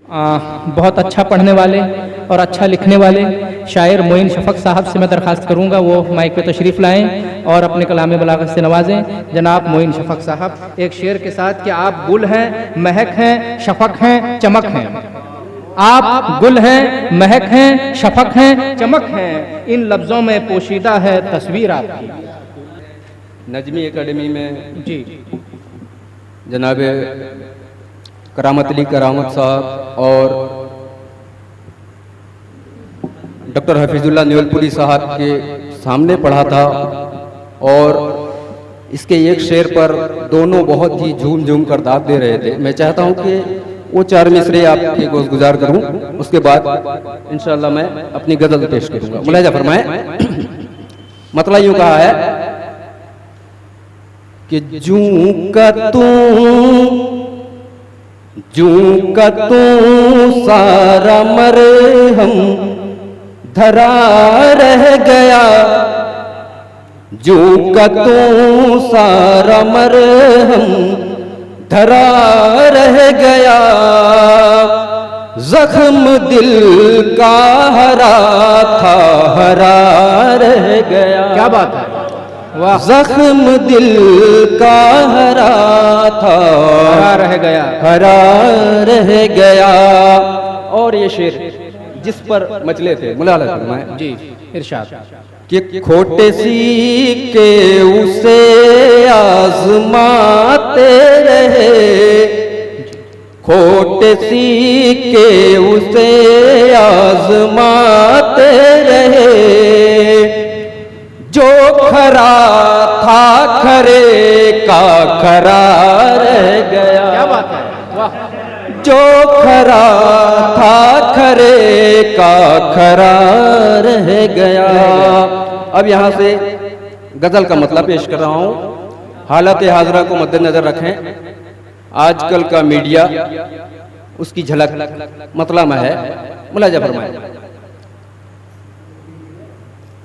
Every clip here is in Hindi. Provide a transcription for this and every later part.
बहुत अच्छा पढ़ने वाले और अच्छा लिखने वाले शायर मोइन शफ़क़ साहब से मैं दरख्वास्त करूंगा वो माइक पे तशरीफ़ लाएं और अपने कलाम बलागत से नवाजें। जनाब मोइन शफ़क़ साहब एक शेर के साथ कि आप गुल हैं, महक हैं, शफ़क़ हैं, चमक हैं। आप गुल हैं, महक हैं, शफ़क़ हैं, चमक हैं, इन लफ्ज़ों में पोशीदा है तस्वीर आपकी। नजमी एकेडमी में जी जनाब करामत अली करामत साहब और डॉक्टर हफीजुल्लाह न्योलपुरी साहब के सामने पढ़ा था और इसके एक शेर पर दोनों बहुत ही झूम झूम कर दाद दे रहे थे। मैं चाहता हूं कि वो 4 मिसरे आपके गुज़ार करूं, उसके बाद इंशाअल्लाह मैं अपनी गज़ल पेश करूंगा। मुलाहिजा फरमाएं। मतलब यूं कहा है कि जूं का तू सारा मरहम धरा रह गया, जूं का तू सारा मरहम धरा रह गया, जख्म दिल का हरा था हरा रह गया। क्या बात है, वाह। जख्म दिल का हरा था हरा रह गया, हरा रह गया। और ये शेर जिस पर मचले थे मुलाला फरमाएं जी इरशाद कि खोटे सीके उसे आजमाते रहे, खोटे सीके उसे आजमाते रहे, जो खरा था खरे का खरा रह गया। क्या बात है, वाह। जो खरा था खरे का खरा रह गया। अब यहाँ से गजल का मतलब पेश कर रहा हूँ। हालत हाजरा को मद्देनजर रखें, आजकल का मीडिया उसकी झलक मतलब में है। मुलाहिजा फरमाएं।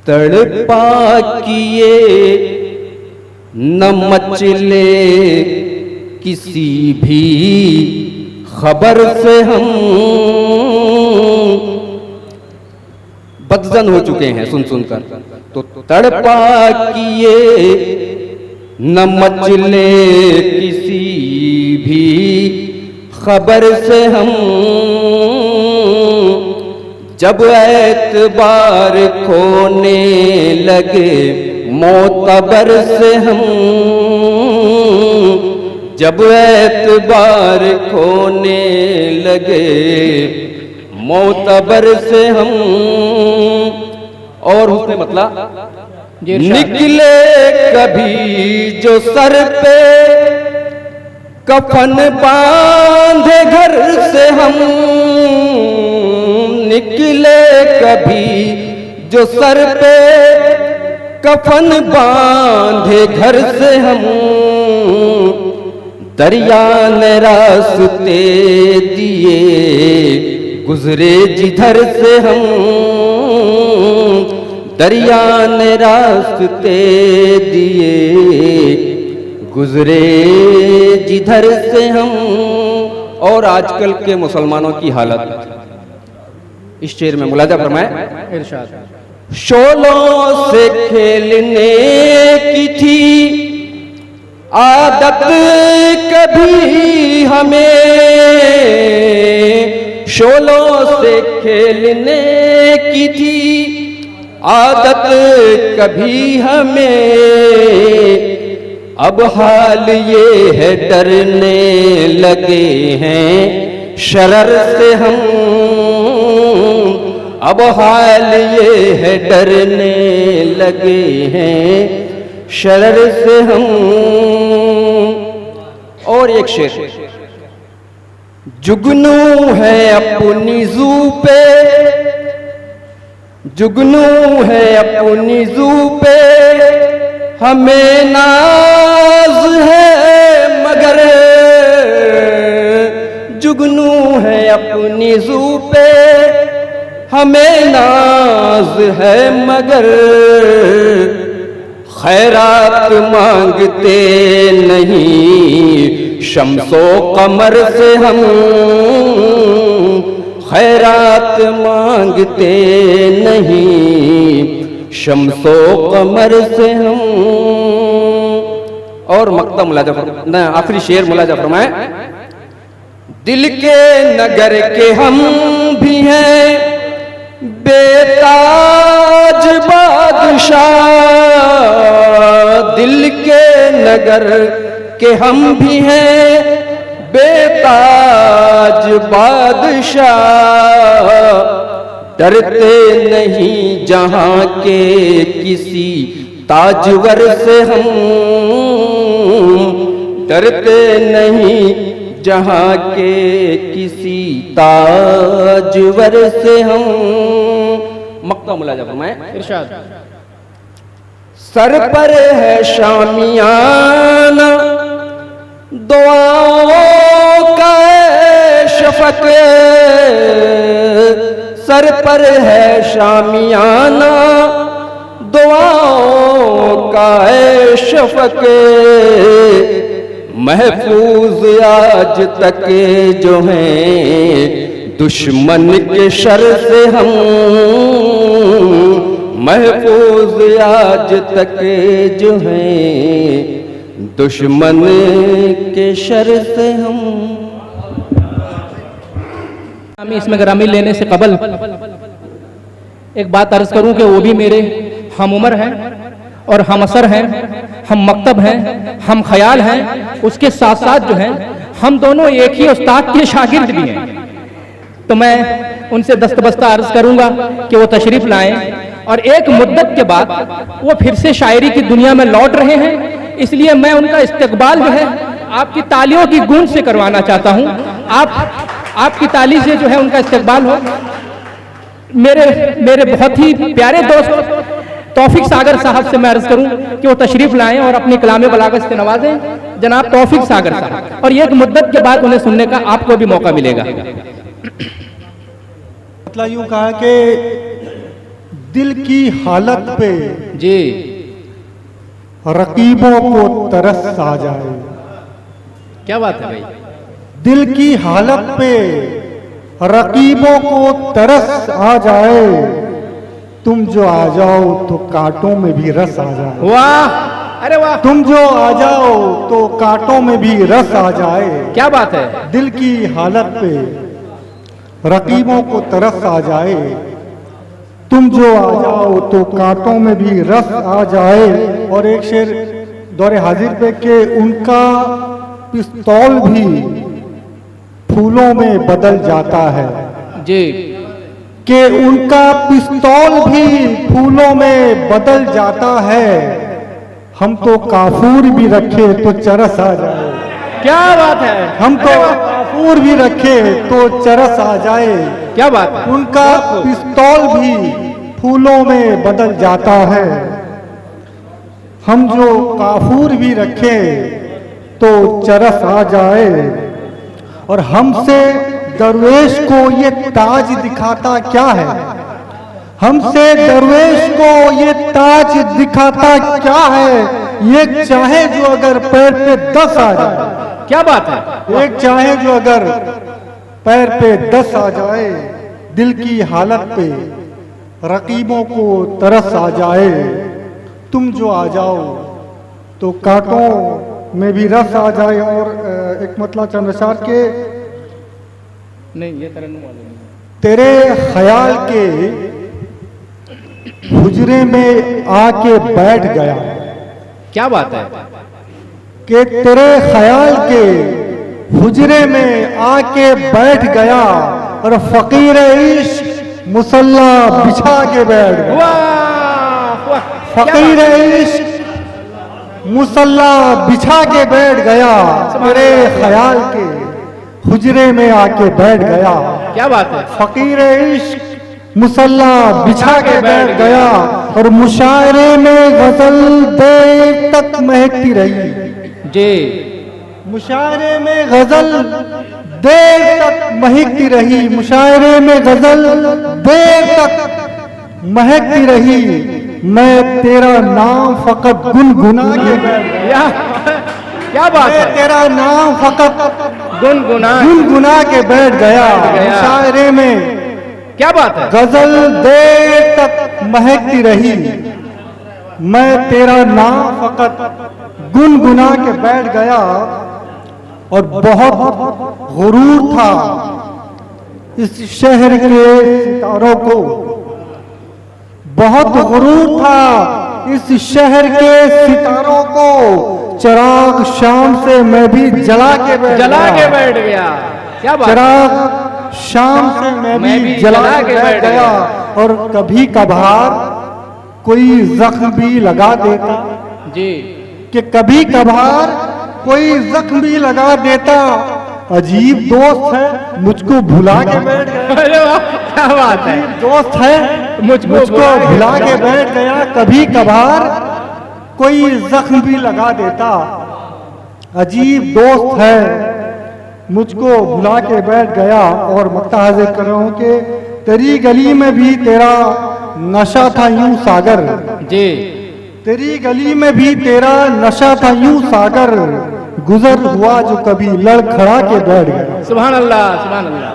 तड़पा किए न मचले किसी भी खबर से हम बदजन हो चुके हैं सुन सुनकर। तो तड़पा किए न मचले किसी भी खबर से हम, जब एतबार खोने लगे मोतबर से हम, जब एतबार खोने लगे मोतबर से हम। और उसने मतलब निकले कभी जो सर पे कफन बांधे घर से हम, निकले कभी जो सर पे कफन बांधे घर से हम, दरिया ने रास्ते दिए गुजरे जिधर से हम, दरिया ने रास्ते दिए गुजरे जिधर से हम। और आजकल के मुसलमानों की हालत इस शेर में मुलाहिजा फरमाएं। इरशाद शोलों से खेलने की थी आदत कभी हमें, शोलों से खेलने की थी आदत कभी हमें, अब हाल ये है डरने लगे हैं शरर से हम, अब हाल ये है डरने लगे हैं शरर से हम। और एक शेर, जुगनू है अपनी जू पे, जुगनू है अपनी जू पे, हमें नाज है मगर, जुगनू है अपनी जू पे, हमें नाज है मगर, खैरात मांगते नहीं शम्सो कमर से हम, खैरात मांगते नहीं शम्सो कमर से हम। और मक्ता मुलाजा न आखिरी शेर मुलाजा फरमाए। दिल के नगर के हम भी हैं बेताज बादशाह, दिल के नगर के हम भी हैं बेताज बादशाह, डरते नहीं जहां के किसी ताजवर से हम, डरते नहीं जहां के किसी ताजवर से हम। मक्ता मुलाजा फरमाए। इरशाद। सर पर है शामियाना दुआओं का शफक, सर पर है शामियाना दुआओं का शफक, महफूज आज तक जो हैं दुश्मन के शर से हम, महफूज आज तक जो हैं दुश्मन के शर से हम। इसमें ग्रामी लेने से कबल एक बात अर्ज करूं कि वो भी मेरे हम उम्र हैं और हम असर हैं, हम मकतब हैं, हम ख्याल हैं, उसके साथ साथ जो हैं हम दोनों एक ही उस्ताद के शागिर्द भी हैं। तो मैं उनसे दस्तबस्ता अर्ज करूंगा कि वो तशरीफ लाएं और एक मुद्दत के बाद वो फिर से शायरी की दुनिया में लौट रहे हैं, इसलिए मैं उनका इस्तकबाल जो है आपकी तालियों की गूंज से करवाना चाहता हूं। आपकी ताली से जो है उनका इस्तकबाल हो। मेरे बहुत ही प्यारे दोस्त तौफीक सागर साहब से मैं अर्ज करूं कि वो तशरीफ लाएं और अपनी कलाम बलागत से नवाजें, जनाब तौफीक सागर साहब। और ये एक मुद्दत के बाद उन्हें सुनने का आपको भी मौका मिलेगा। मतलब यूं कहा कि दिल की हालत पे जी रकीबों को तरस आ जाए। क्या बात है भाई। दिल की हालत पे रकीबों को तरस आ जाए, तुम जो आ जाओ तो कांटों में भी रस आ जाए। वाह, अरे वाह, तुम जो आ जाओ तो कांटों में भी रस आ जाए। क्या बात है। दिल की हालत पे रकीबों को तरस आ जाए, तुम जो आ जाओ तो कांटों में भी रस आ जाए। और एक शेर दौरे हाजिर पे के उनका पिस्तौल भी फूलों में बदल जाता है जी, कि उनका पिस्तौल भी फूलों में बदल जाता है। हम तो काफूर भी रखे तो चरस आ जाए। क्या बात है। हम तो काफूर भी रखे तो चरस आ जाए। क्या बात है। उनका पिस्तौल भी फूलों में बदल जाता है। हम जो काफूर भी रखे तो चरस आ जाए। और हमसे दरवेश को ये ताज दिखाता क्या है, हमसे दरवेश को ये ताज दिखाता क्या है। ये चाहे जो अगर पैर पे 10 आ जाए। क्या बात है। एक चाहे जो अगर पैर पे 10 आ जाए, दिल की हालत पे रकीबों को तरस आ जाए। तुम जो आ जाओ तो कांटों में भी रस आ जाए। और एक मतलब चंद्रशार के नहीं, ये तरन्नुम वाले नहीं। तेरे ख्याल के हुजरे में आके बैठ गया। क्या बात है। कि तेरे ख्याल के हुजरे में आके बैठ गया और फकीर इश्क मुसल्ला बिछा के बैठ गया। वाह, वाह, फकीर इश्क मुसल्ला बिछा के बैठ गया, तेरे ख्याल के हुजरे में आके बैठ गया। क्या बात है। फकीर इश्क मुसल्ला बिछा के बैठ गया और मुशायरे में गजल देर तक महकती रही। जी, मुशायरे में गजल देर तक महकती रही। मुशायरे में गजल देर तक महकती रही। मैं तेरा नाम फकत गुनगुना के बैठ गया। क्या बात है। मैं तेरा नाम फकत गुनगुना गुनगुना के बैठ गया। मुशायरे में क्या बात है। गजल देर तक महकती रही, मैं तेरा नाम फकत गुनगुना के बैठ गया, और बहुत गुरूर था इस शहर के सितारों को, बहुत गुरूर था इस शहर के सितारों को, चिराग शाम से मैं भी जला के बैठ गया। क्या बात है। चिराग शाम से मैं भी जला के बैठ गया, और कभी कभार कोई जख्म भी लगा देता जी, कि कभी कभार कोई जख्म भी लगा देता, अजीब दोस्त है मुझको भुला के बैठ गया। अरे वाह, क्या बात है। अजीब दोस्त है मुझको भुला के बैठ गया, कभी कभार कोई जख्म भी लगा देता, अजीब दोस्त है मुझको भुला के बैठ गया। और मक्ता हाजिर कर रहा हूं कि तेरी गली में भी तेरा नशा था यूं सागर, जी, तेरी गली में भी तेरा नशा था यूं सागर, गुजर हुआ जो कभी लड़खड़ा के बैठ गया। सुभान अल्लाह, सुभान अल्लाह।